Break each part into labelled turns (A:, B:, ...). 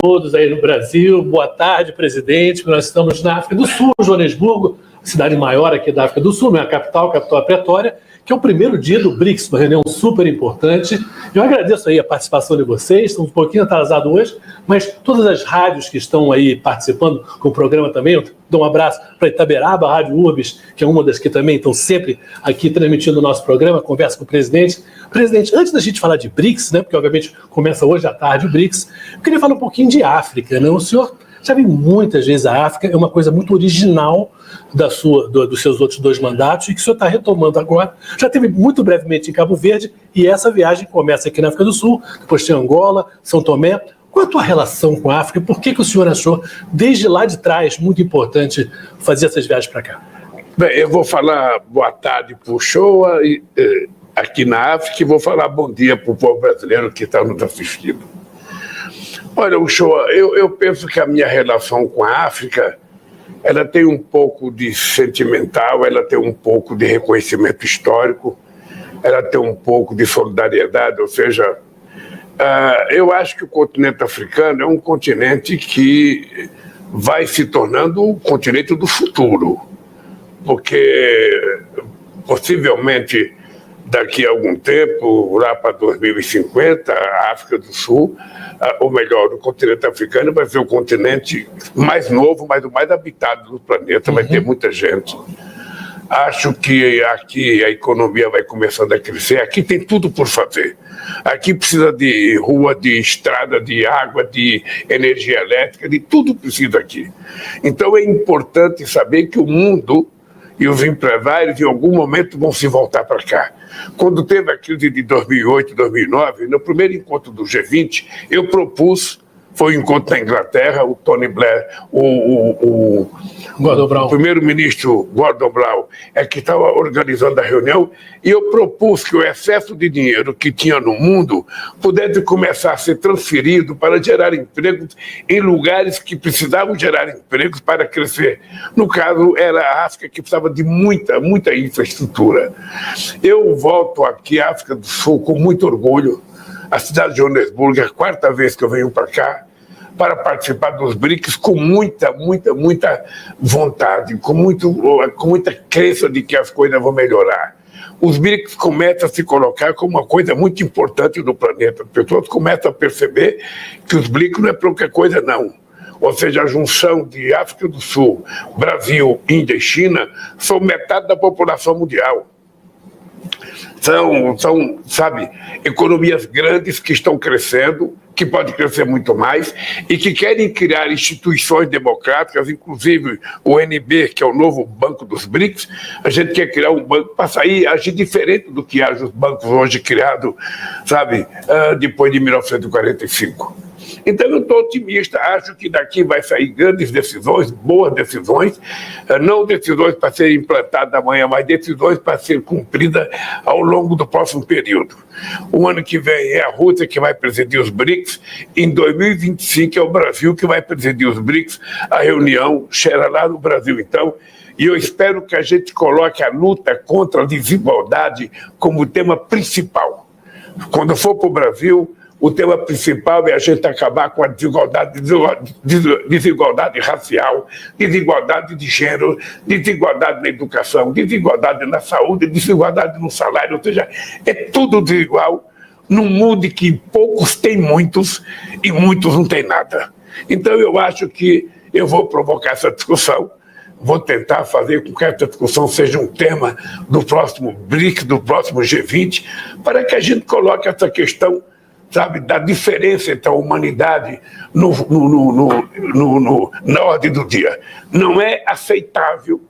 A: todos aí no Brasil. Boa tarde, presidente. Nós estamos na África do Sul, Joanesburgo, cidade maior aqui da África do Sul, minha capital, Pretória, que é o primeiro dia do BRICS, uma reunião super importante. Eu agradeço aí a participação de vocês, estamos um pouquinho atrasados hoje, mas todas as rádios que estão aí participando com o programa também, eu dou um abraço para Itaberaba, a Rádio Urbis, que é uma das que também estão sempre aqui transmitindo o nosso programa, conversa com o presidente. Presidente, antes da gente falar de BRICS, né, porque obviamente começa hoje à tarde o BRICS, eu queria falar um pouquinho de África, né? O senhor já vi muitas vezes a África, é uma coisa muito original dos seus outros 2 mandatos e que o senhor está retomando agora. Já teve muito brevemente em Cabo Verde e essa viagem começa aqui na África do Sul, depois tem Angola, São Tomé. Qual é a tua relação com a África? Por que o senhor achou, desde lá de trás, muito importante fazer essas viagens para cá?
B: Bem, eu vou falar boa tarde para o Shoa, aqui na África, e vou falar bom dia para o povo brasileiro que está nos assistindo. Olha, o Shoa, eu penso que a minha relação com a África, ela tem um pouco de sentimental, ela tem um pouco de reconhecimento histórico, ela tem um pouco de solidariedade, ou seja, eu acho que o continente africano é um continente que vai se tornando o continente do futuro, porque possivelmente daqui a algum tempo, lá para 2050, a África do Sul, ou melhor, o continente africano vai ser o continente mais novo, mas o mais habitado do planeta, vai ter muita gente. Acho que aqui a economia vai começando a crescer, aqui tem tudo por fazer. Aqui precisa de rua, de estrada, de água, de energia elétrica, de tudo precisa aqui. Então é importante saber que o mundo e os empresários em algum momento vão se voltar para cá. Quando teve a crise de 2008, 2009, no primeiro encontro do G20, eu propus, foi um encontro na Inglaterra, o Tony Blair, o primeiro-ministro Gordon Brown é que estava organizando a reunião, e eu propus que o excesso de dinheiro que tinha no mundo pudesse começar a ser transferido para gerar empregos em lugares que precisavam gerar empregos para crescer. No caso, era a África que precisava de muita infraestrutura. Eu volto aqui à África do Sul com muito orgulho. A cidade de Joanesburgo é a 4ª vez que eu venho para cá para participar dos BRICS com muita vontade, com muita crença de que as coisas vão melhorar. Os BRICS começam a se colocar como uma coisa muito importante no planeta. As pessoas começam a perceber que os BRICS não é pouca coisa, não. Ou seja, a junção de África do Sul, Brasil, Índia e China são metade da população mundial. São, sabe, economias grandes que estão crescendo, que podem crescer muito mais, e que querem criar instituições democráticas, inclusive o NB, que é o novo banco dos BRICS. A gente quer criar um banco para sair, agir diferente do que agem os bancos hoje criados, sabe, depois de 1945. Então eu estou otimista, acho que daqui vai sair grandes decisões, boas decisões, não decisões para serem implantadas amanhã, mas decisões para serem cumpridas ao longo do próximo período. O ano que vem é a Rússia que vai presidir os BRICS, em 2025 é o Brasil que vai presidir os BRICS, a reunião será lá no Brasil então, e eu espero que a gente coloque a luta contra a desigualdade como tema principal. Quando for para o Brasil, o tema principal é a gente acabar com a desigualdade racial, desigualdade de gênero, desigualdade na educação, desigualdade na saúde, desigualdade no salário, ou seja, é tudo desigual num mundo em que poucos têm muitos e muitos não têm nada. Então eu acho que eu vou provocar essa discussão, vou tentar fazer com que essa discussão seja um tema do próximo BRICS, do próximo G20, para que a gente coloque essa questão, sabe, da diferença entre a humanidade na ordem do dia. Não é aceitável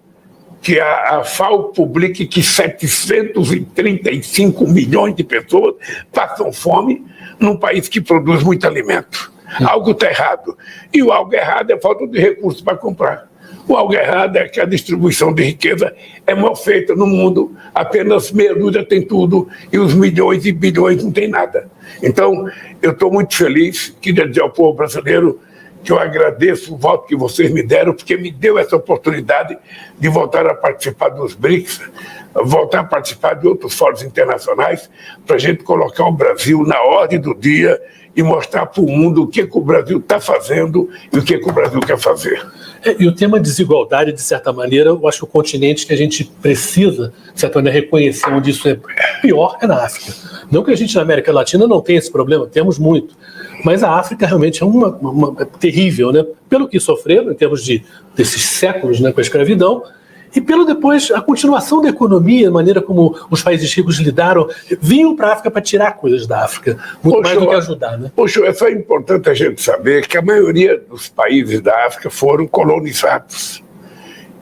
B: que a FAO publique que 735 milhões de pessoas passam fome num país que produz muito alimento. Algo está errado. E o algo errado é falta de recursos para comprar. O algo errado é que a distribuição de riqueza é mal feita no mundo, apenas meia dúzia tem tudo e os milhões e bilhões não tem nada. Então, eu estou muito feliz, queria dizer ao povo brasileiro que eu agradeço o voto que vocês me deram, porque me deu essa oportunidade de voltar a participar dos BRICS, voltar a participar de outros fóruns internacionais, para a gente colocar o Brasil na ordem do dia e mostrar para o mundo o que o Brasil está fazendo e o que o Brasil quer fazer.
A: E o tema desigualdade, de certa maneira, eu acho que o continente que a gente precisa, de certa maneira, reconhecer onde isso é pior é na África. Não que a gente na América Latina não tenha esse problema, temos muito. Mas a África realmente é uma terrível, né? Pelo que sofreram em termos desses séculos, né, com a escravidão, e pelo depois a continuação da economia, a maneira como os países ricos lidaram, vinham para a África para tirar coisas da África, muito mais do que ajudar, né?
B: Poxa, é só importante a gente saber que a maioria dos países da África foram colonizados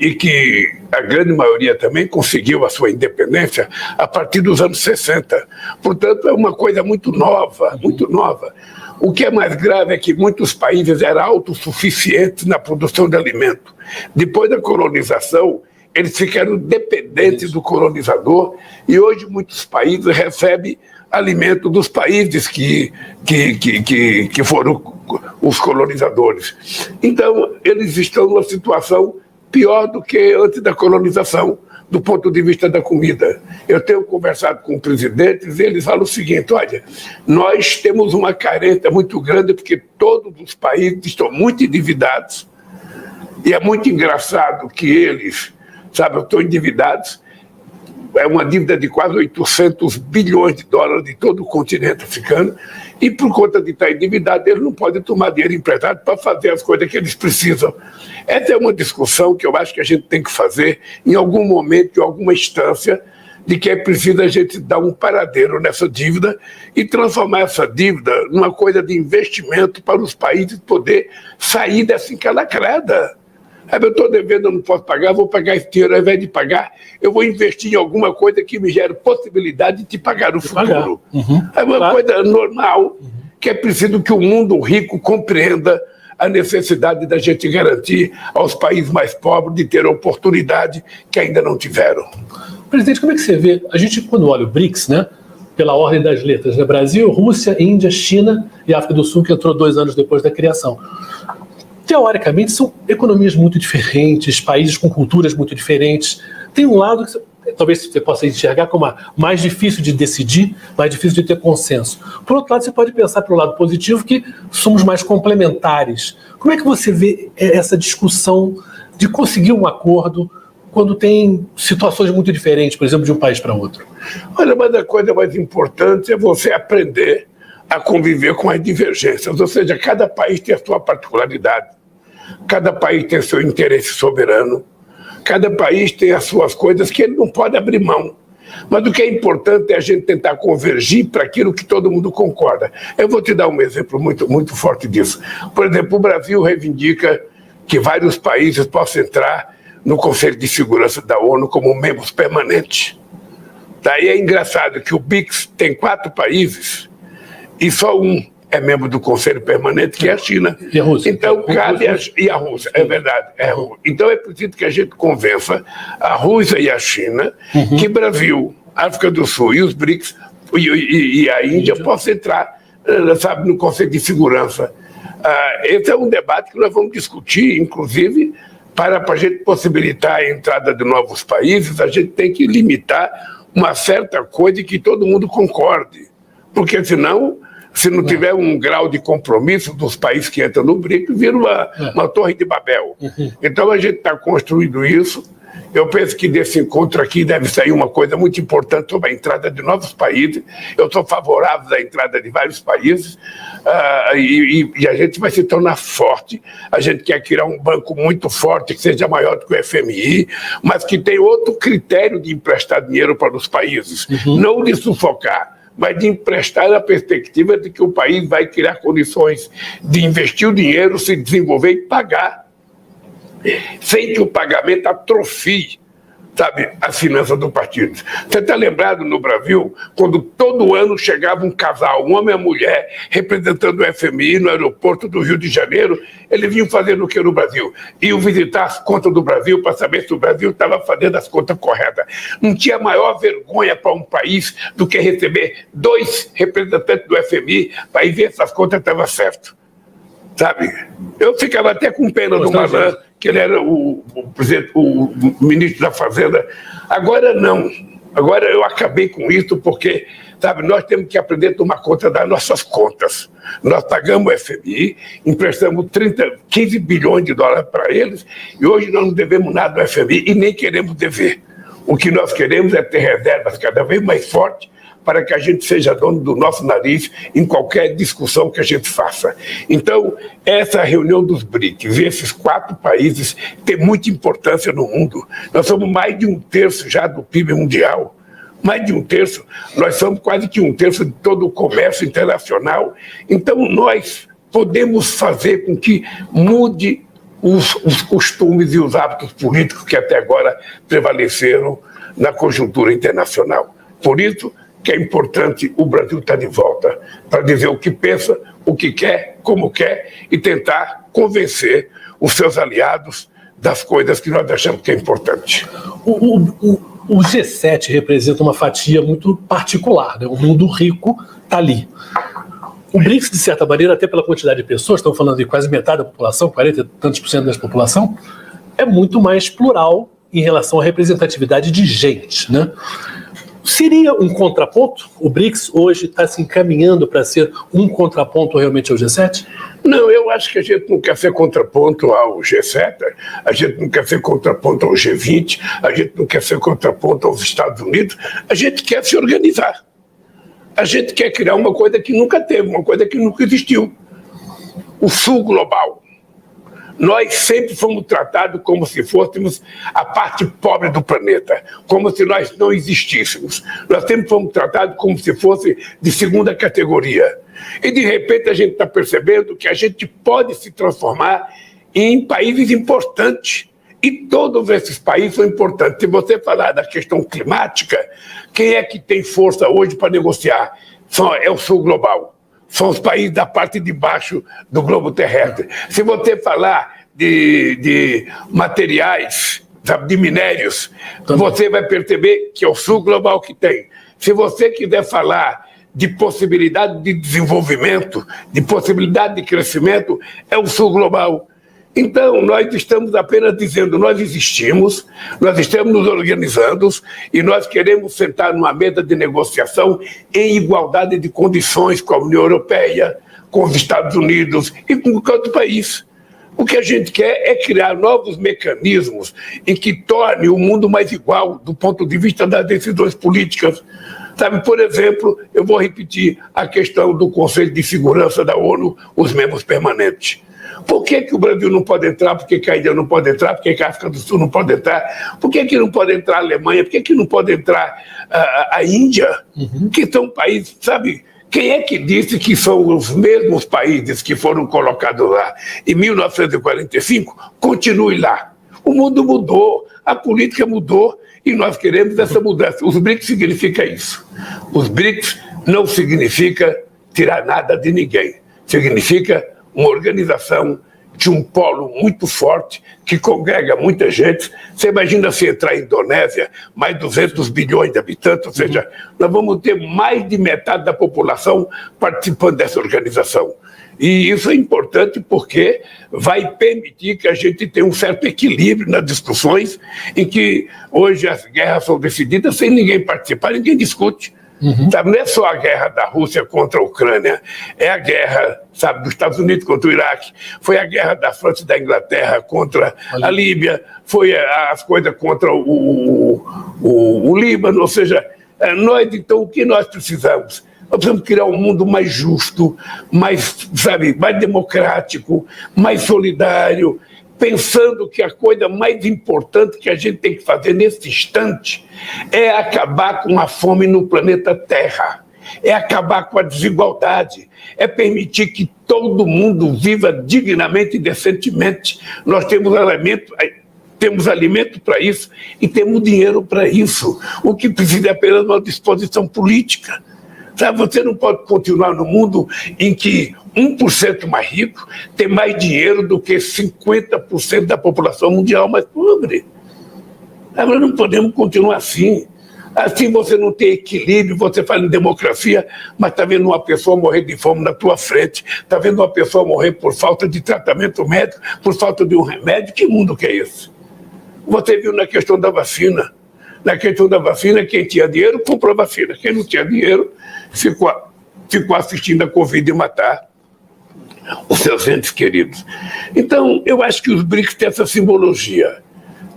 B: e que a grande maioria também conseguiu a sua independência a partir dos anos 60. Portanto, é uma coisa muito nova, muito nova. O que é mais grave é que muitos países eram autossuficientes na produção de alimento. Depois da colonização, eles ficaram dependentes do colonizador e hoje muitos países recebem alimento dos países que foram os colonizadores. Então, eles estão numa situação pior do que antes da colonização, do ponto de vista da comida. Eu tenho conversado com presidentes e eles falam o seguinte: olha, nós temos uma carência muito grande porque todos os países estão muito endividados e é muito engraçado que eles, estão endividados, é uma dívida de quase 800 bilhões de dólares de todo o continente africano, e por conta de estar endividado, eles não podem tomar dinheiro emprestado para fazer as coisas que eles precisam. Essa é uma discussão que eu acho que a gente tem que fazer em algum momento, em alguma instância, de que é preciso a gente dar um paradeiro nessa dívida e transformar essa dívida numa coisa de investimento para os países poder sair dessa encalacrada. Eu estou devendo, eu não posso pagar, vou pagar esse dinheiro, ao invés de pagar, eu vou investir em alguma coisa que me gere possibilidade de te pagar no futuro. É uma coisa normal, que é preciso que o mundo rico compreenda a necessidade da gente garantir aos países mais pobres de ter oportunidade que ainda não tiveram.
A: Presidente, como é que você vê, a gente quando olha o BRICS, né, pela ordem das letras, né, Brasil, Rússia, Índia, China e África do Sul, que entrou 2 anos depois da criação. Teoricamente, são economias muito diferentes, países com culturas muito diferentes. Tem um lado que talvez você possa enxergar como mais difícil de decidir, mais difícil de ter consenso. Por outro lado, você pode pensar pelo lado positivo que somos mais complementares. Como é que você vê essa discussão de conseguir um acordo quando tem situações muito diferentes, por exemplo, de um país para outro?
B: Olha, mas a coisa mais importante é você aprender a conviver com as divergências, ou seja, cada país tem a sua particularidade, cada país tem seu interesse soberano, cada país tem as suas coisas que ele não pode abrir mão. Mas o que é importante é a gente tentar convergir para aquilo que todo mundo concorda. Eu vou te dar um exemplo muito, muito forte disso. Por exemplo, o Brasil reivindica que vários países possam entrar no Conselho de Segurança da ONU como membros permanentes. Daí é engraçado que o BRICS tem 4 países e só um é membro do Conselho Permanente, que é a China.
A: E a Rússia.
B: Então, cabe e a Rússia, é verdade. Então, é preciso que a gente convença a Rússia e a China que Brasil, África do Sul e os BRICS e a Índia possam entrar, no Conselho de Segurança. Esse é um debate que nós vamos discutir, inclusive, para a gente possibilitar a entrada de novos países, a gente tem que limitar uma certa coisa que todo mundo concorde. Porque senão, se não tiver um grau de compromisso dos países que entram no BRICS, vira uma torre de Babel. Então a gente está construindo isso. Eu penso que desse encontro aqui deve sair uma coisa muito importante sobre a entrada de novos países. Eu sou favorável à entrada de vários países e a gente vai se tornar forte. A gente quer criar um banco muito forte, que seja maior do que o FMI, mas que tenha outro critério de emprestar dinheiro para os países, não de sufocar, mas de emprestar na perspectiva de que o país vai criar condições de investir o dinheiro, se desenvolver e pagar, sem que o pagamento atrofie, as finanças do partido. Você está lembrado no Brasil, quando todo ano chegava um casal, um homem e uma mulher, representando o FMI no aeroporto do Rio de Janeiro, eles vinham fazendo o que no Brasil? Iam visitar as contas do Brasil para saber se o Brasil estava fazendo as contas corretas. Não tinha maior vergonha para um país do que receber 2 representantes do FMI para ir ver se as contas estavam certas. Eu ficava até com pena do Malan, que ele era o ministro da Fazenda. Agora não. Agora, eu acabei com isso porque, sabe, nós temos que aprender a tomar conta das nossas contas. Nós pagamos o FMI, emprestamos 15 bilhões de dólares para eles, e hoje nós não devemos nada ao FMI e nem queremos dever. O que nós queremos é ter reservas cada vez mais fortes para que a gente seja dono do nosso nariz em qualquer discussão que a gente faça. Então, essa reunião dos BRICS, esses 4 países, tem muita importância no mundo. Nós somos mais de 1/3 já do PIB mundial. Mais de 1/3. Nós somos quase que 1/3 de todo o comércio internacional. Então, nós podemos fazer com que mude os costumes e os hábitos políticos que até agora prevaleceram na conjuntura internacional. Por isso que é importante o Brasil estar de volta para dizer o que pensa, o que quer, como quer e tentar convencer os seus aliados das coisas que nós achamos que é importante.
A: O G7 representa uma fatia muito particular, né? O mundo rico está ali. O BRICS, de certa maneira, até pela quantidade de pessoas, estão falando de quase metade da população, 40 e tantos por cento da população, é muito mais plural em relação à representatividade de gente, né? Seria um contraponto? O BRICS hoje está se encaminhando para ser um contraponto realmente ao G7?
B: Não, eu acho que a gente não quer ser contraponto ao G7, a gente não quer ser contraponto ao G20, a gente não quer ser contraponto aos Estados Unidos, a gente quer se organizar. A gente quer criar uma coisa que nunca teve, uma coisa que nunca existiu. O Sul Global. Nós sempre fomos tratados como se fôssemos a parte pobre do planeta, como se nós não existíssemos. Nós sempre fomos tratados como se fosse de segunda categoria. E, de repente, a gente está percebendo que a gente pode se transformar em países importantes. E todos esses países são importantes. Se você falar da questão climática, quem é que tem força hoje para negociar? É o Sul Global. São os países da parte de baixo do globo terrestre. Se você falar de materiais, sabe, de minérios, você vai perceber que é o Sul Global que tem. Se você quiser falar de possibilidade de desenvolvimento, de possibilidade de crescimento, é o Sul Global. Então, nós estamos apenas dizendo, nós existimos, nós estamos nos organizando e nós queremos sentar numa mesa de negociação em igualdade de condições com a União Europeia, com os Estados Unidos e com qualquer outro país. O que a gente quer é criar novos mecanismos em que torne o mundo mais igual do ponto de vista das decisões políticas. Sabe, por exemplo, eu vou repetir a questão do Conselho de Segurança da ONU, os membros permanentes. Por que o Brasil não pode entrar? Por que a Índia não pode entrar? Por que a África do Sul não pode entrar? Por que não pode entrar a Alemanha? Por que não pode entrar a Índia? Que são países, sabe? Quem é que disse que são os mesmos países que foram colocados lá em 1945? Continue lá. O mundo mudou, a política mudou e nós queremos essa mudança. Os BRICS significa isso. Os BRICS não significa tirar nada de ninguém. Significa uma organização de um polo muito forte, que congrega muita gente. Você imagina se entrar a Indonésia, mais 200 bilhões de habitantes, ou seja, nós vamos ter mais de metade da população participando dessa organização. E isso é importante porque vai permitir que a gente tenha um certo equilíbrio nas discussões, em que hoje as guerras são decididas sem ninguém participar, ninguém discute. Sabe, não é só a guerra da Rússia contra a Ucrânia, é a guerra, sabe, dos Estados Unidos contra o Iraque, foi a guerra da França e da Inglaterra contra a Líbia, foi as coisas contra o Líbano, ou seja, nós, então, o que nós precisamos? Nós precisamos criar um mundo mais justo, mais, sabe, mais democrático, mais solidário, pensando que a coisa mais importante que a gente tem que fazer nesse instante é acabar com a fome no planeta Terra, é acabar com a desigualdade, é permitir que todo mundo viva dignamente e decentemente. Nós temos alimento para isso e temos dinheiro para isso. O que precisa é apenas uma disposição política. Sabe, você não pode continuar no mundo em que 1% mais rico tem mais dinheiro do que 50% da população mundial mais pobre. Nós não podemos continuar assim. Assim você não tem equilíbrio, você fala em democracia, mas está vendo uma pessoa morrer de fome na tua frente, está vendo uma pessoa morrer por falta de tratamento médico, por falta de um remédio. Que mundo que é esse? Você viu na questão da vacina. Na questão da vacina, quem tinha dinheiro comprou vacina. Quem não tinha dinheiro ficou assistindo a Covid matar os seus entes queridos. Então, eu acho que os BRICS têm essa simbologia.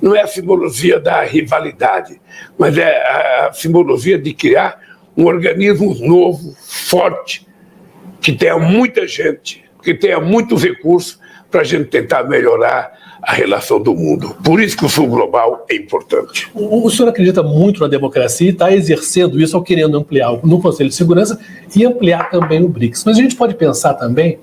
B: Não é a simbologia da rivalidade, mas é a simbologia de criar um organismo novo, forte, que tenha muita gente, que tenha muitos recursos para a gente tentar melhorar a relação do mundo. Por isso que o Sul Global é importante.
A: O senhor acredita muito na democracia e está exercendo isso, ou querendo ampliar no Conselho de Segurança e ampliar também o BRICS. Mas a gente pode pensar também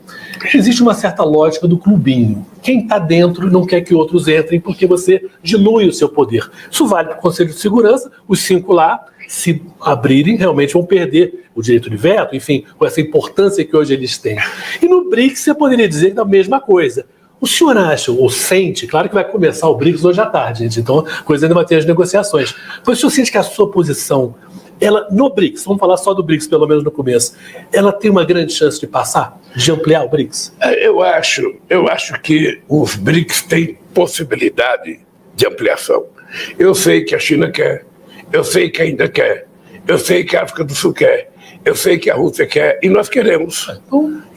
A: que existe uma certa lógica do clubinho. Quem está dentro não quer que outros entrem porque você dilui o seu poder. Isso vale para o Conselho de Segurança, os 5 lá, se abrirem, realmente vão perder o direito de veto, enfim, com essa importância que hoje eles têm. E no BRICS você poderia dizer a mesma coisa. O senhor acha, ou sente, claro que vai começar o BRICS hoje à tarde, gente, então a coisa ainda vai ter as negociações, mas o senhor sente que a sua posição, ela no BRICS, vamos falar só do BRICS pelo menos no começo, ela tem uma grande chance de passar, de ampliar o BRICS?
B: Eu acho que os BRICS têm possibilidade de ampliação. Eu sei que a China quer, eu sei que a Índia quer, eu sei que a África do Sul quer, eu sei que a Rússia quer e nós queremos.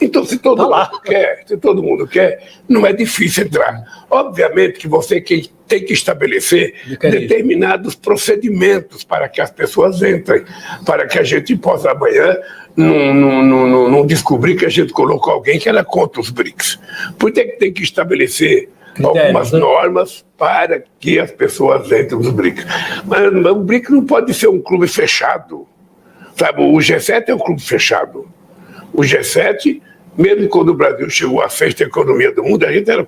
B: Então, se todo mundo quer, não é difícil entrar. Obviamente que você tem que estabelecer determinados procedimentos para que as pessoas entrem, para que a gente possa amanhã não descobrir que a gente colocou alguém que era contra os BRICS. Porque tem que estabelecer algumas normas para que as pessoas entrem nos BRICS. Mas o BRICS não pode ser um clube fechado. Sabe, o G7 é um clube fechado. O G7, mesmo quando o Brasil chegou à 6ª economia do mundo, a gente era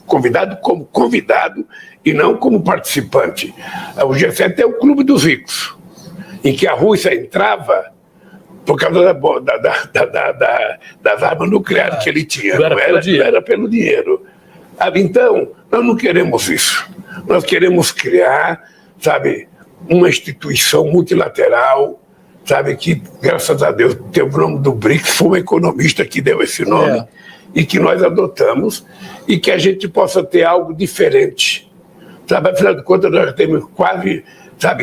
B: convidado como convidado e não como participante. O G7 é o clube dos ricos, em que a Rússia entrava por causa das armas nucleares que ele tinha. Não era pelo dinheiro. Então, nós não queremos isso. Nós queremos criar, sabe, uma instituição multilateral, sabe, que, graças a Deus, tem o nome do BRICS, foi um economista que deu esse nome, e que nós adotamos, e que a gente possa ter algo diferente. Sabe, afinal de contas, nós temos quase,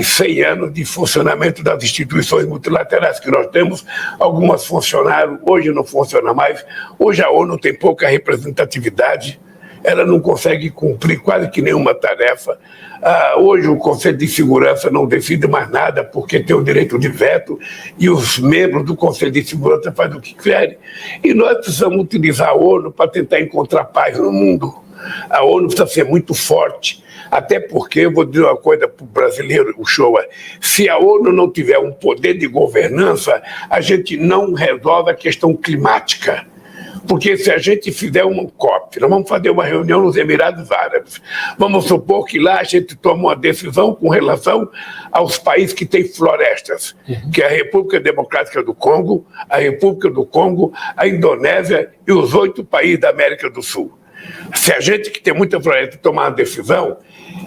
B: 100 anos de funcionamento das instituições multilaterais que nós temos. Algumas funcionaram, hoje não funciona mais. Hoje a ONU tem pouca representatividade, ela não consegue cumprir quase que nenhuma tarefa. Hoje o Conselho de Segurança não decide mais nada porque tem o direito de veto e os membros do Conselho de Segurança fazem o que querem. E nós precisamos utilizar a ONU para tentar encontrar paz no mundo. A ONU precisa ser muito forte, até porque, eu vou dizer uma coisa para o brasileiro, o Shoa, se a ONU não tiver um poder de governança, a gente não resolve a questão climática. Porque se a gente fizer um COP, nós vamos fazer uma reunião nos Emirados Árabes, vamos supor que lá a gente toma uma decisão com relação aos países que têm florestas, que é a República Democrática do Congo, a República do Congo, a Indonésia e os 8 países da América do Sul. Se a gente que tem muita floresta tomar uma decisão,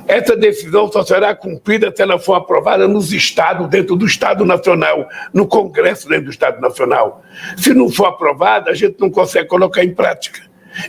B: essa decisão só será cumprida se ela for aprovada nos estados, dentro do Estado Nacional, no Congresso dentro do Estado Nacional. Se não for aprovada, a gente não consegue colocar em prática.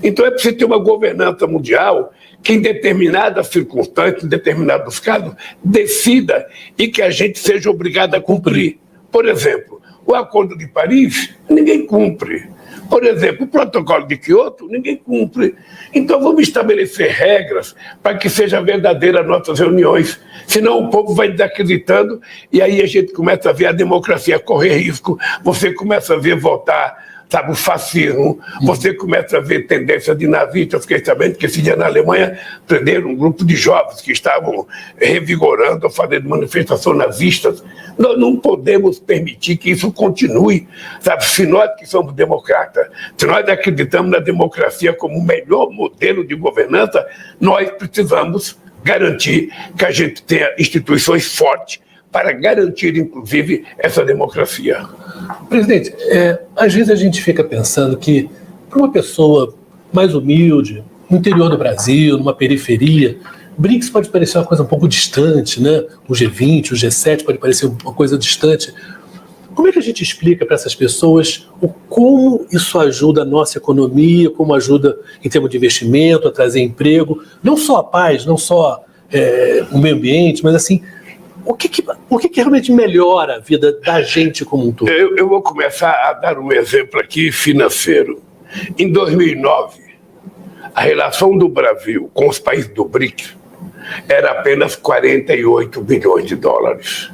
B: Então é preciso ter uma governança mundial que em determinadas circunstâncias, em determinados casos, decida e que a gente seja obrigado a cumprir. Por exemplo, o Acordo de Paris, ninguém cumpre. Por exemplo, o protocolo de Kyoto, ninguém cumpre. Então vamos estabelecer regras para que sejam verdadeiras nossas reuniões. Senão o povo vai desacreditando e aí a gente começa a ver a democracia correr risco, você começa a ver voltar, sabe, o fascismo, você começa a ver tendência de nazistas. Fiquei sabendo que esse dia na Alemanha prenderam um grupo de jovens que estavam revigorando ou fazendo manifestações nazistas. Nós não podemos permitir que isso continue, sabe? Se nós que somos democratas, se nós acreditamos na democracia como o melhor modelo de governança, nós precisamos garantir que a gente tenha instituições fortes para garantir, inclusive, essa democracia.
A: Presidente, às vezes a gente fica pensando que, para uma pessoa mais humilde, no interior do Brasil, numa periferia, BRICS pode parecer uma coisa um pouco distante, né? O G20, o G7 pode parecer uma coisa distante. Como é que a gente explica para essas pessoas como isso ajuda a nossa economia, como ajuda em termos de investimento, a trazer emprego, não só a paz, não só o meio ambiente, mas assim, O que realmente melhora a vida da gente como um todo?
B: Eu vou começar a dar um exemplo aqui financeiro. Em 2009, a relação do Brasil com os países do BRICS era apenas 48 bilhões de dólares.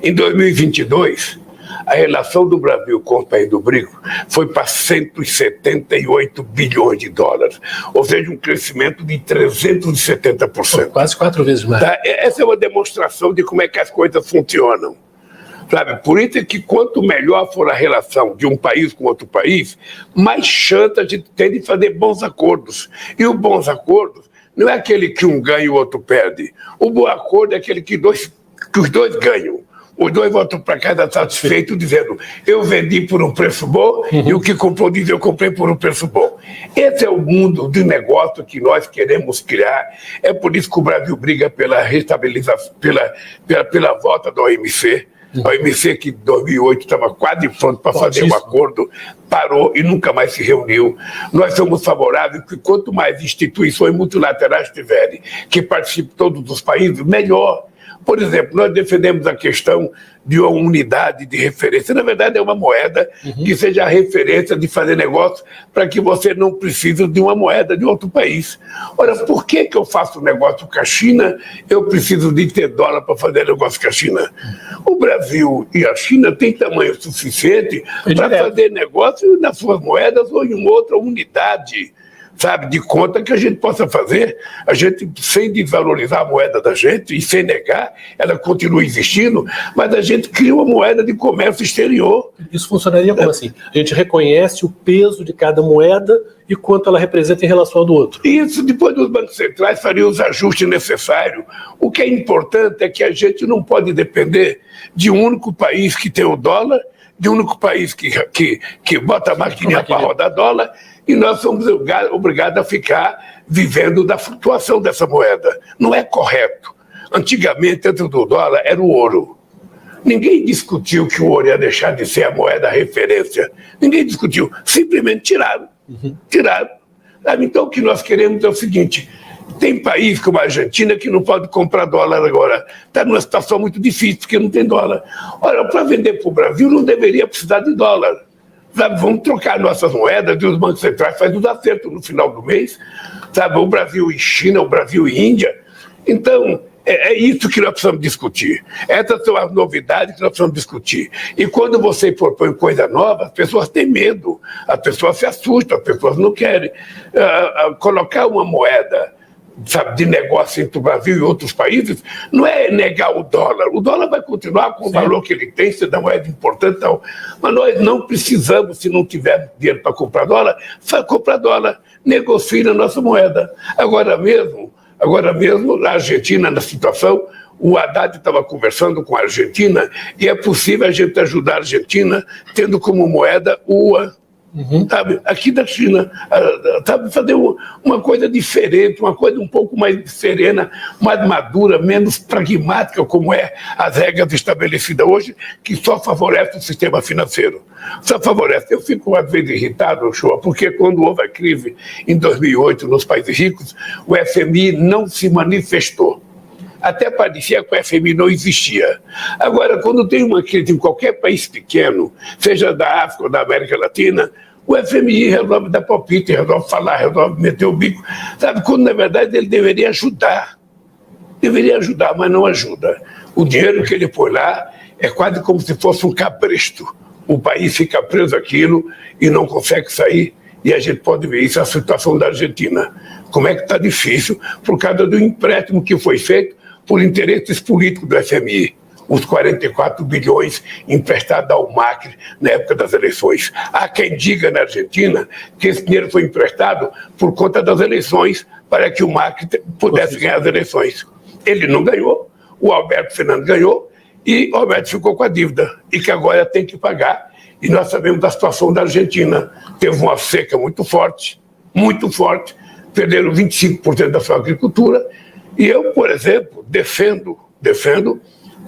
B: Em 2022, a relação do Brasil com os países do BRICS foi para 178 bilhões de dólares, ou seja, um crescimento de 370%.
A: Quase 4 vezes mais.
B: Tá? Essa é uma demonstração de como é que as coisas funcionam. Sabe? Por isso é que quanto melhor for a relação de um país com outro país, mais chance a gente tem de fazer bons acordos. E os bons acordos não é aquele que um ganha e o outro perde. O bom acordo é aquele que os dois ganham. Os dois voltam para casa satisfeitos, dizendo: eu vendi por um preço bom, e o que comprou diz: eu comprei por um preço bom. Esse é o mundo de negócio que nós queremos criar. É por isso que o Brasil briga pela restabilização, pela volta da OMC. A OMC, que em 2008 estava quase pronto para fazer um acordo, parou e nunca mais se reuniu. Nós somos favoráveis que quanto mais instituições multilaterais tiverem, que participem todos os países, melhor. Por exemplo, nós defendemos a questão de uma unidade de referência. Na verdade, é uma moeda que seja a referência de fazer negócio para que você não precise de uma moeda de outro país. Ora, por que eu faço negócio com a China? Eu preciso de ter dólar para fazer negócio com a China. O Brasil e a China têm tamanho suficiente para fazer negócio nas suas moedas ou em uma outra unidade, sabe, de conta que a gente possa fazer. A gente, sem desvalorizar a moeda da gente e sem negar, ela continua existindo, mas a gente cria uma moeda de comércio exterior.
A: Isso funcionaria como assim? A gente reconhece o peso de cada moeda e quanto ela representa em relação ao do outro.
B: Isso, depois dos bancos centrais fariam os ajustes necessários. O que é importante é que a gente não pode depender de um único país que tem o dólar, de um único país que bota a maquininha para rodar dólar, e nós somos obrigados a ficar vivendo da flutuação dessa moeda. Não é correto. Antigamente, dentro do dólar, era o ouro. Ninguém discutiu que o ouro ia deixar de ser a moeda referência. Ninguém discutiu. Simplesmente tiraram. Tiraram. Então, o que nós queremos é o seguinte: tem país como a Argentina que não pode comprar dólar agora. Está numa situação muito difícil, porque não tem dólar. Ora, para vender para o Brasil, não deveria precisar de dólar. Sabe, vamos trocar nossas moedas e os bancos centrais fazem os acertos no final do mês. Sabe, o Brasil e China, o Brasil e Índia. Então, é isso que nós precisamos discutir. Essas são as novidades que nós precisamos discutir. E quando você propõe coisa nova, as pessoas têm medo, as pessoas se assustam, as pessoas não querem. Colocar uma moeda, sabe, de negócio entre o Brasil e outros países, não é negar o dólar. O dólar vai continuar com o valor que ele tem, se dá moeda importante e tal. Mas nós não precisamos, se não tiver dinheiro para comprar dólar, comprar dólar, negocie na nossa moeda. Agora mesmo, a Argentina, na situação, o Haddad estava conversando com a Argentina e é possível a gente ajudar a Argentina tendo como moeda o yuan. Sabe, aqui da China, sabe, fazer uma coisa diferente, uma coisa um pouco mais serena, mais madura, menos pragmática, como é as regras estabelecidas hoje, que só favorece o sistema financeiro. Só favorece. Eu fico às vezes irritado, Shoa, porque quando houve a crise em 2008 nos países ricos, o FMI não se manifestou. Até parecia que o FMI não existia. Agora, quando tem uma crise em qualquer país pequeno, seja da África ou da América Latina, o FMI resolve dar palpite, resolve falar, resolve meter o bico. Sabe, quando na verdade ele deveria ajudar. Deveria ajudar, mas não ajuda. O dinheiro que ele põe lá é quase como se fosse um cabresto. O país fica preso àquilo e não consegue sair. E a gente pode ver isso, a situação da Argentina. Como é que está difícil por causa do empréstimo que foi feito por interesses políticos do FMI, os 44 bilhões emprestados ao Macri na época das eleições. Há quem diga na Argentina que esse dinheiro foi emprestado por conta das eleições, para que o Macri pudesse ganhar as eleições. Ele não ganhou, o Alberto Fernandes ganhou, e o Alberto ficou com a dívida, e que agora tem que pagar. E nós sabemos da situação da Argentina. Teve uma seca muito forte, perderam 25% da sua agricultura. E eu, por exemplo, defendo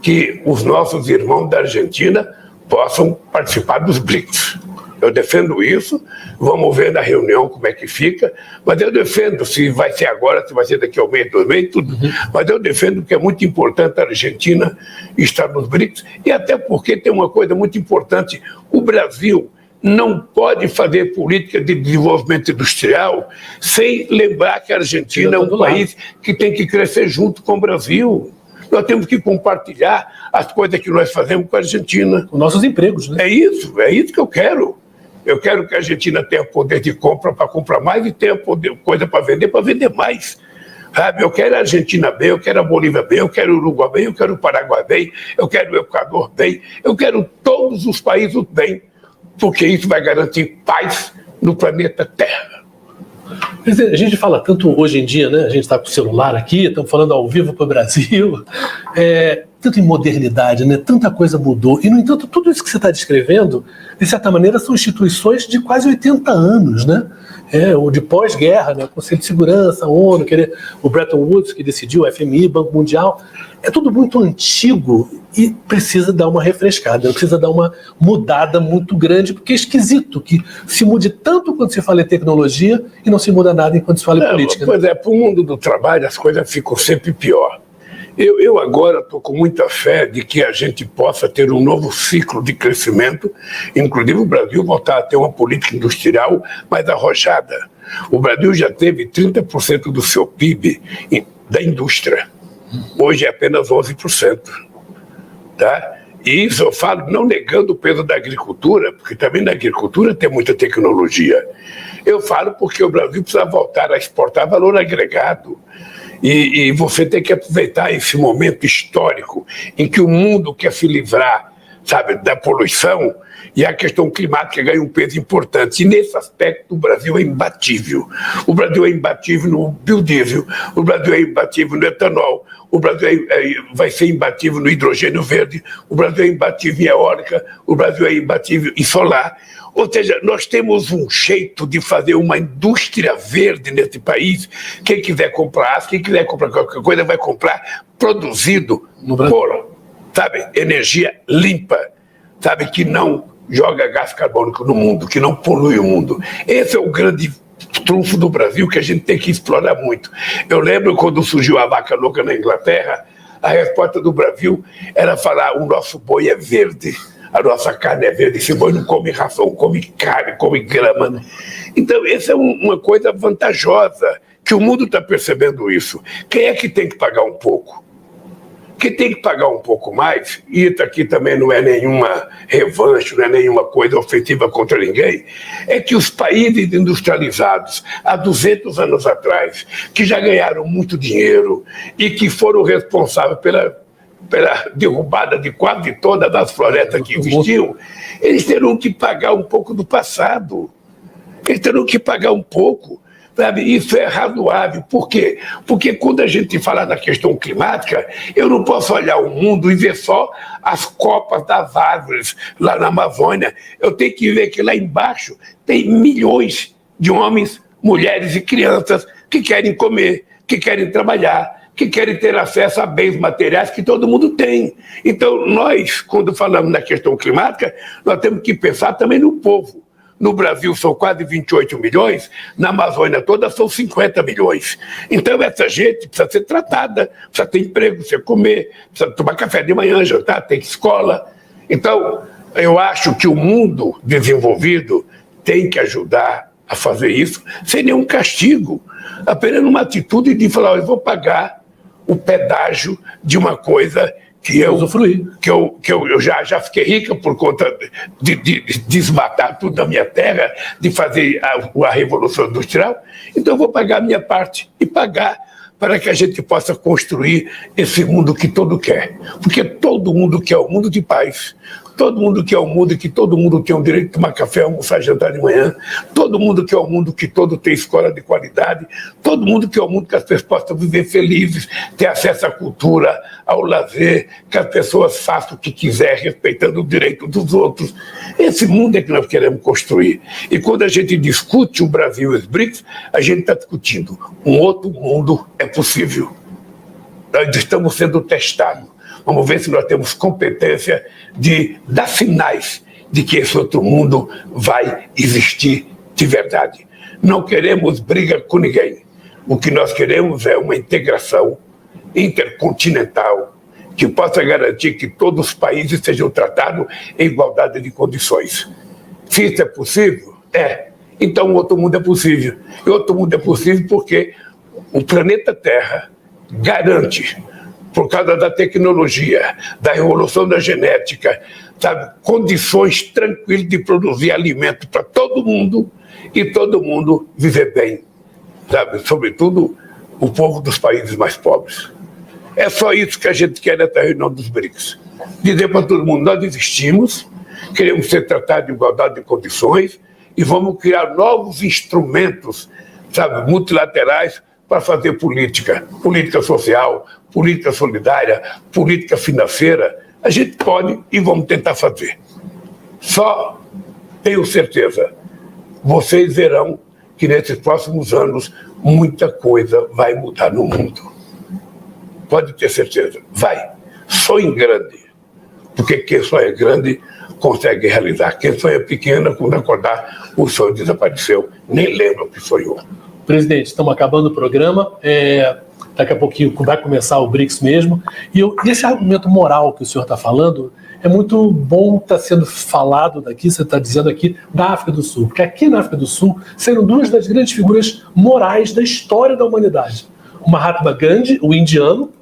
B: que os nossos irmãos da Argentina possam participar dos BRICS. Eu defendo isso, vamos ver na reunião como é que fica, mas eu defendo se vai ser agora, se vai ser daqui a um mês, 2 meses, tudo. Mas eu defendo que é muito importante a Argentina estar nos BRICS, e até porque tem uma coisa muito importante, o Brasil não pode fazer política de desenvolvimento industrial sem lembrar que a Argentina é um país que tem que crescer junto com o Brasil. Nós temos que compartilhar as coisas que nós fazemos com a Argentina.
A: Com nossos empregos, né?
B: É isso que eu quero. Eu quero que a Argentina tenha poder de compra para comprar mais e tenha coisa para vender mais. Sabe? Eu quero a Argentina bem, eu quero a Bolívia bem, eu quero o Uruguai bem, eu quero o Paraguai bem, eu quero o Equador bem, eu quero todos os países bem, porque isso vai garantir paz no planeta Terra.
A: A gente fala tanto hoje em dia, né? A gente está com o celular aqui, estamos falando ao vivo para o Brasil, tanto em modernidade, né? Tanta coisa mudou. E, no entanto, tudo isso que você está descrevendo, de certa maneira, são instituições de quase 80 anos, né? Ou de pós-guerra, né? O Conselho de Segurança, a ONU, o Bretton Woods, que decidiu, o FMI, Banco Mundial. É tudo muito antigo e precisa dar uma refrescada, precisa dar uma mudada muito grande, porque é esquisito que se mude tanto quando se fala em tecnologia e não se muda nada enquanto se fala em política.
B: Pois é, para o mundo do trabalho as coisas ficam sempre pior. Eu agora estou com muita fé de que a gente possa ter um novo ciclo de crescimento, inclusive o Brasil voltar a ter uma política industrial mais arrojada. O Brasil já teve 30% do seu PIB da indústria. Hoje é apenas 11%. Tá? E isso eu falo não negando o peso da agricultura, porque também na agricultura tem muita tecnologia. Eu falo porque o Brasil precisa voltar a exportar valor agregado. E você tem que aproveitar esse momento histórico em que o mundo quer se livrar, sabe, da poluição, e a questão climática ganha um peso importante. E nesse aspecto o Brasil é imbatível. O Brasil é imbatível no biodiesel, o Brasil é imbatível no etanol, o Brasil vai ser imbatível no hidrogênio verde, o Brasil é imbatível em eólica, o Brasil é imbatível em solar. Ou seja, nós temos um jeito de fazer uma indústria verde nesse país. Quem quiser comprar aço, quem quiser comprar qualquer coisa, vai comprar produzido por, sabe, energia limpa, sabe, que não joga gás carbônico no mundo, que não polui o mundo. Esse é o grande trunfo do Brasil que a gente tem que explorar muito. Eu lembro quando surgiu a vaca louca na Inglaterra, a resposta do Brasil era falar: o nosso boi é verde, a nossa carne é verde, esse boi não come ração, come carne, come grama. Então, essa é uma coisa vantajosa, que o mundo está percebendo isso. Quem é que tem que pagar um pouco? Quem tem que pagar um pouco mais, e isso aqui também não é nenhuma revanche, não é nenhuma coisa ofensiva contra ninguém, é que os países industrializados, há 200 anos atrás, que já ganharam muito dinheiro e que foram responsáveis pela derrubada de quase todas as florestas que existiam, eles terão que pagar um pouco do passado. Eles terão que pagar um pouco. Sabe? Isso é razoável. Por quê? Porque quando a gente fala na questão climática, eu não posso olhar o mundo e ver só as copas das árvores lá na Amazônia. Eu tenho que ver que lá embaixo tem milhões de homens, mulheres e crianças que querem comer, que querem trabalhar, que querem ter acesso a bens materiais que todo mundo tem. Então, nós, quando falamos na questão climática, nós temos que pensar também no povo. No Brasil são quase 28 milhões, na Amazônia toda são 50 milhões. Então, essa gente precisa ser tratada, precisa ter emprego, precisa comer, precisa tomar café de manhã, jantar, tem escola. Então, eu acho que o mundo desenvolvido tem que ajudar a fazer isso sem nenhum castigo, apenas uma atitude de falar: eu vou pagar o pedágio de uma coisa que eu já fiquei rica por conta de desmatar tudo da minha terra, de fazer a Revolução Industrial. Então eu vou pagar a minha parte e pagar para que a gente possa construir esse mundo que todo quer. Porque todo mundo quer um mundo de paz. Todo mundo quer um mundo que todo mundo tem o direito de tomar café, almoçar, jantar de manhã. Todo mundo quer um mundo que todo tem escola de qualidade. Todo mundo quer um mundo que as pessoas possam viver felizes, ter acesso à cultura, ao lazer, que as pessoas façam o que quiser, respeitando o direito dos outros. Esse mundo é que nós queremos construir. E quando a gente discute o Brasil e os BRICS, a gente está discutindo um outro mundo é possível. Nós estamos sendo testados. Vamos ver se nós temos competência de dar sinais de que esse outro mundo vai existir de verdade. Não queremos briga com ninguém. O que nós queremos é uma integração intercontinental que possa garantir que todos os países sejam tratados em igualdade de condições. Se isso é possível, então outro mundo é possível. E outro mundo é possível porque o planeta Terra garante, por causa da tecnologia, da revolução da genética, sabe, condições tranquilas de produzir alimento para todo mundo e todo mundo viver bem, sabe? Sobretudo o povo dos países mais pobres. É só isso que a gente quer nessa reunião dos BRICS. Dizer para todo mundo, nós existimos, queremos ser tratados de igualdade de condições e vamos criar novos instrumentos, sabe, multilaterais para fazer política social, política solidária, política financeira. A gente pode e vamos tentar fazer. Só tenho certeza, vocês verão que nesses próximos anos muita coisa vai mudar no mundo. Pode ter certeza, vai. Sonhe grande, porque quem sonha grande consegue realizar. Quem sonha pequeno, quando acordar, o sonho desapareceu, nem lembra o que sonhou.
A: Presidente, estamos acabando o programa, daqui a pouquinho vai começar o BRICS mesmo, e esse argumento moral que o senhor está falando é muito bom estar sendo falado daqui, você está dizendo aqui, da África do Sul, porque aqui na África do Sul saíram duas das grandes figuras morais da história da humanidade. O Mahatma Gandhi, o indiano,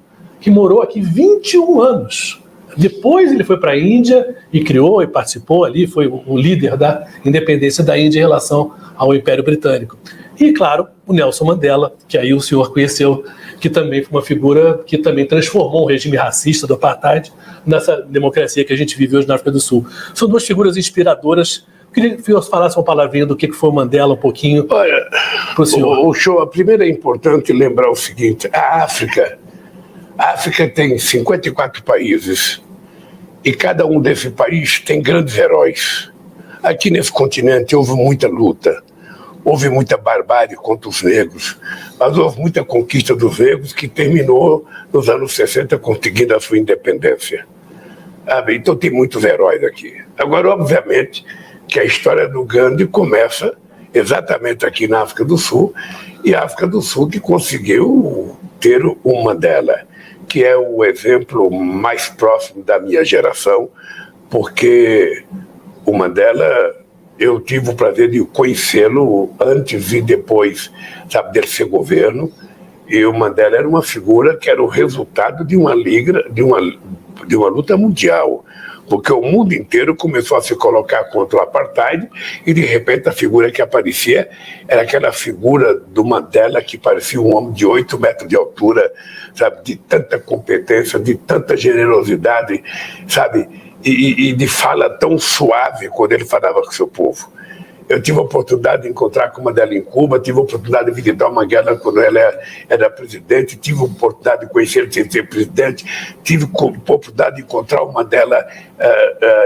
A: que morou aqui 21 anos. Depois ele foi para a Índia e criou e participou ali, foi o líder da independência da Índia em relação ao Império Britânico. E, claro, o Nelson Mandela, que aí o senhor conheceu, que também foi uma figura que também transformou o regime racista do apartheid nessa democracia que a gente vive hoje na África do Sul. São duas figuras inspiradoras. Queria que o senhor falasse uma palavrinha do que foi o Mandela um pouquinho.
B: Olha, o show, a primeira é importante lembrar o seguinte, a África tem 54 países e cada um desses países tem grandes heróis. Aqui nesse continente houve muita luta, houve muita barbárie contra os negros, mas houve muita conquista dos negros que terminou nos anos 60 conseguindo a sua independência. Então tem muitos heróis aqui. Agora, obviamente, que a história do Gandhi começa exatamente aqui na África do Sul, e a África do Sul que conseguiu ter o Mandela, que é o exemplo mais próximo da minha geração, porque o Mandela, eu tive o prazer de conhecê-lo antes e depois, sabe, dele ser governo, e o Mandela era uma figura que era o resultado de uma luta mundial, porque o mundo inteiro começou a se colocar contra o apartheid e, de repente, a figura que aparecia era aquela figura do Mandela que parecia um homem de 8 metros de altura, sabe, de tanta competência, de tanta generosidade, sabe, e de fala tão suave quando ele falava com o seu povo. Eu tive a oportunidade de encontrar com o Mandela em Cuba, tive a oportunidade de visitar o Mandela quando ela era presidente, tive a oportunidade de conhecer ele sem ser presidente, tive a oportunidade de encontrar o Mandela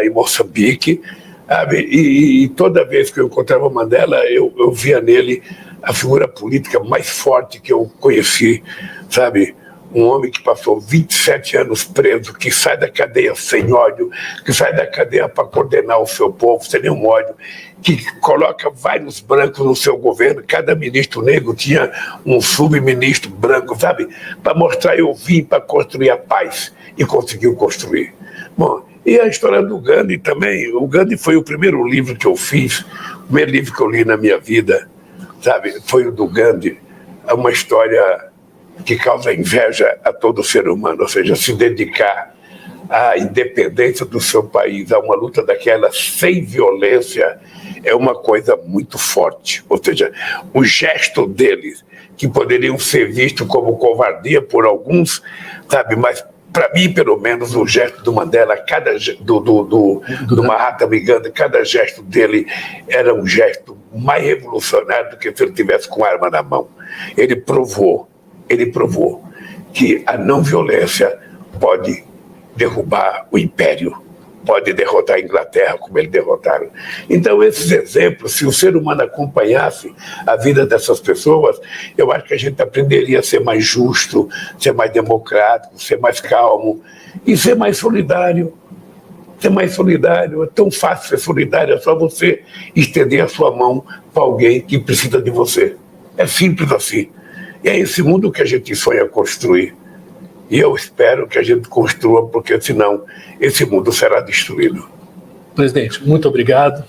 B: em Moçambique, sabe? E toda vez que eu encontrava o Mandela, eu via nele a figura política mais forte que eu conheci, sabe? Um homem que passou 27 anos preso, que sai da cadeia sem ódio, que sai da cadeia para coordenar o seu povo sem nenhum ódio, que coloca vários brancos no seu governo, cada ministro negro tinha um subministro branco, sabe? Para mostrar eu vim para construir a paz, e conseguiu construir. Bom, e a história do Gandhi também. O Gandhi foi o primeiro livro que eu fiz, o primeiro livro que eu li na minha vida, sabe? Foi o do Gandhi, é uma história que causa inveja a todo ser humano, ou seja, se dedicar à independência do seu país, a uma luta daquela sem violência, é uma coisa muito forte. Ou seja, o gesto deles, que poderiam ser vistos como covardia por alguns, sabe, mas para mim, pelo menos, o gesto do Mandela, do Mahatma Gandhi, cada gesto dele era um gesto mais revolucionário do que se ele tivesse com a arma na mão. Ele provou que a não violência pode derrubar o império, pode derrotar a Inglaterra como eles derrotaram. Então, esses exemplos, se o ser humano acompanhasse a vida dessas pessoas, eu acho que a gente aprenderia a ser mais justo, ser mais democrático, ser mais calmo e ser mais solidário. ser mais solidário, é tão fácil ser solidário, é só você estender a sua mão para alguém que precisa de você. É simples assim. E é esse mundo que a gente sonha construir. E eu espero que a gente construa, porque senão esse mundo será destruído.
A: Presidente, muito obrigado.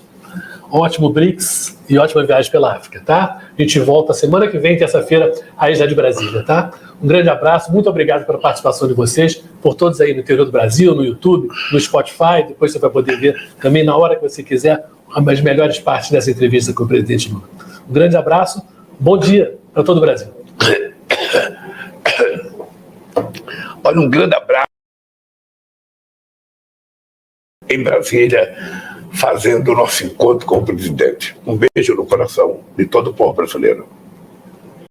A: Ótimo BRICS e ótima viagem pela África, tá? A gente volta semana que vem, terça-feira, aí já de Brasília, tá? Um grande abraço, muito obrigado pela participação de vocês, por todos aí no interior do Brasil, no YouTube, no Spotify, depois você vai poder ver também na hora que você quiser as melhores partes dessa entrevista com o presidente Lula. Um grande abraço, bom dia para todo o Brasil.
B: Olha, um grande abraço em Brasília, fazendo o nosso encontro com o presidente. Um beijo no coração de todo o povo brasileiro.